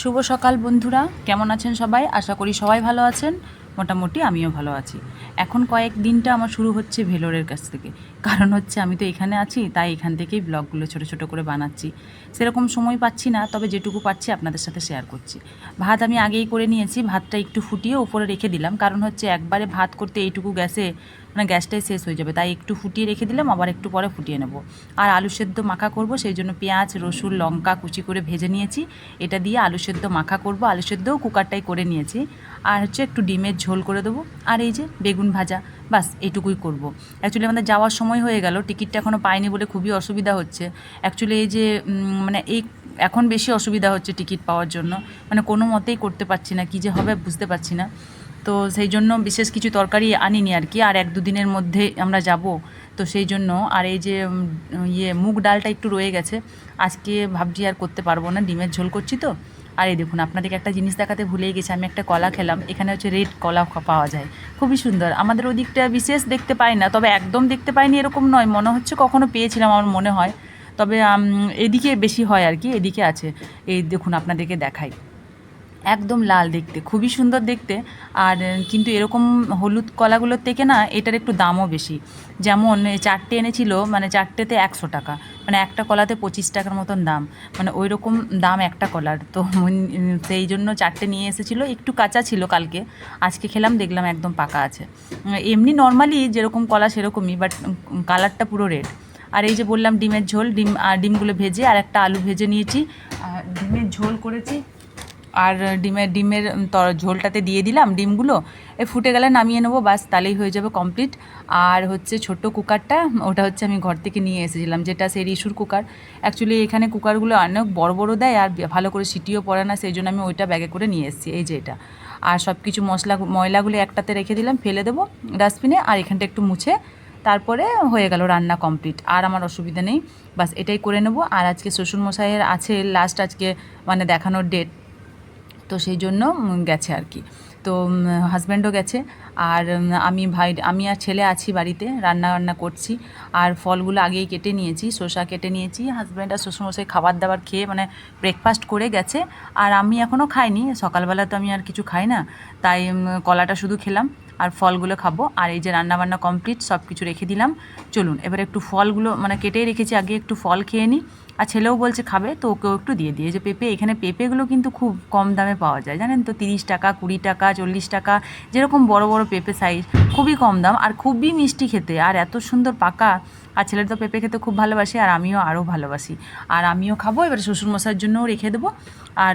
শুভ সকাল বন্ধুরা, কেমন আছেন সবাই? আশা করি সবাই ভালো আছেন। মোটামুটি আমিও ভালো আছি। এখন কয়েক দিনটা আমার শুরু হচ্ছে ভেলোরের কাছ থেকে। কারণ হচ্ছে আমি তো এখানে আছি, তাই এখান থেকেই ব্লগগুলো ছোট ছোট করে বানাচ্ছি। সেরকম সময় পাচ্ছি না, তবে যেটুকু পাচ্ছি আপনাদের সাথে শেয়ার করছি। ভাত আমি আগেই করে নিয়েছি, ভাতটা একটু ফুটিয়ে উপরে রেখে দিলাম, কারণ হচ্ছে একবারে ভাত করতে এইটুকু গ্যাসে গ্যাসটাই শেষ হয়ে যাবে, তাই একটু ফুটিয়ে রেখে দিলাম, আবার একটু পরে ফুটিয়ে নেব। আর আলু সেদ্ধ মাখা করব, সেই জন্য পেঁয়াজ রসুন লঙ্কা কুচি করে ভেজে নিয়েছি। এটা দিয়ে আলু সেদ্ধ মাখা করব, আলু সেদ্ধও কুকারটাই করে নিয়েছি। আর হচ্ছে একটু ডিমের ঝোল করে দেবো, আর এই যে বেগুন ভাজা, বাস এইটুকুই করব। অ্যাকচুয়ালি আমাদের যাওয়ার সময় হয়ে গেল, টিকিটটা এখনও পাইনি বলে খুবই অসুবিধা হচ্ছে। অ্যাকচুয়ালি এই যে এই এখন বেশি অসুবিধা হচ্ছে টিকিট পাওয়ার জন্য, কোনো মতেই করতে পারছি না, কী যে হবে বুঝতে পারছি না। তো সেই জন্য বিশেষ কিছু তরকারি আনিনি আর কি, আর 1-2 দিনের মধ্যে আমরা যাব। তো সেই জন্য আর এই যে মুগ ডালটা একটু রয়ে গেছে, আজকে ভাবছি আর করতে পারবো না, ডিমের ঝোল করছি তো। আর এই দেখুন, আপনাদেরকে একটা জিনিস দেখাতে ভুলেই গেছি, আমি একটা কলা খেলাম। এখানে হচ্ছে রেড কলা পাওয়া যায়, খুবই সুন্দর। আমাদের ওদিকটা বিশেষ দেখতে পাই না, তবে একদম দেখতে পাইনি এরকম নয়, মনে হচ্ছে কখনো পেয়েছিলাম আমার মনে হয়। তবে এদিকে বেশি হয় আর কি, এদিকে আছে। এই দেখুন আপনাদেরকে দেখাই, একদম লাল দেখতে, খুবই সুন্দর দেখতে। আর কিন্তু এরকম হলুদ কলাগুলোর থেকে না এটার একটু দামও বেশি। যেমন 4টে এনেছিল, 4টেতে 100 টাকা, একটা কলাতে 25 টাকার মতন দাম, ওই রকম দাম একটা কলার। তো সেই জন্য 4টে নিয়ে এসেছিলো, একটু কাঁচা ছিল কালকে, আজকে খেলাম দেখলাম একদম পাকা আছে। এমনি নর্মালি যেরকম কলা সেরকমই, বাট কালারটা পুরো রেড। আর এই যে বললাম ডিমের ঝোল, ডিমগুলো ভেজে আর একটা আলু ভেজে নিয়েছি, ডিমের ঝোল করেছি। আর ডিমের ঝোলটাতে দিয়ে দিলাম ডিমগুলো, ফুটে গেলে নামিয়ে নেবো, বাস তাহলেই হয়ে যাবে কমপ্লিট। আর হচ্ছে ছোট্ট কুকারটা, ওটা হচ্ছে আমি ঘর থেকে নিয়ে এসেছিলাম, যেটা সেই রিসুর কুকার। অ্যাকচুয়ালি এখানে কুকারগুলো অনেক বড় বড় দেয়, আর ভালো করে সিটিও পড়ে না, সেই জন্য আমি ওইটা ব্যাগে করে নিয়ে এসেছি, এই যে এটা। আর সব কিছু ময়লাগুলো একটাতে রেখে দিলাম, ফেলে দেবো ডাস্টবিনে, আর এখানটা একটু মুছে তারপরে হয়ে গেল রান্না কমপ্লিট। আর আমার অসুবিধা নেই, বাস এটাই করে নেবো। আর আজকে শ্বশুরমশাইয়ের আছে লাস্ট আজকে, দেখানোর ডেট, তো সেই জন্য গেছে আর কি। তো হাজব্যান্ডও গেছে, আর আমি আর ছেলে আছি বাড়িতে, রান্না করছি। আর ফলগুলো আগেই কেটে নিয়েছি, শসা কেটে নিয়েছি। হাজব্যান্ড আর শ্বশুরমশাই খাবার দাবার খেয়ে ব্রেকফাস্ট করে গেছে, আর আমি এখনও খাইনি, সকালবেলা তো আমি আর কিছু খাই না, তাই কলাটা শুধু খেলাম, আর ফলগুলো খাবো। আর এই যে রান্নাবান্না কমপ্লিট, সব কিছু রেখে দিলাম। চলুন এবার একটু ফলগুলো কেটেই রেখেছি, আগে একটু ফল খেয়ে নিই। আর ছেলেও বলছে খাবে, তো ওকেও একটু দিয়ে যে পেঁপে, এখানে পেঁপেগুলো কিন্তু খুব কম দামে পাওয়া যায়, জানেন তো, 30 টাকা 20 টাকা 40 টাকা, যেরকম বড় বড় পেঁপে সাইজ, খুবই কম দাম, আর খুবই মিষ্টি খেতে, আর এত সুন্দর পাকা। আর ছেলের তো পেঁপে খেতে খুব ভালোবাসে, আর আমিও আরও ভালোবাসি, আর আমিও খাবো। এবার শ্বশুরমশাইয়ের জন্যও রেখে দেবো। আর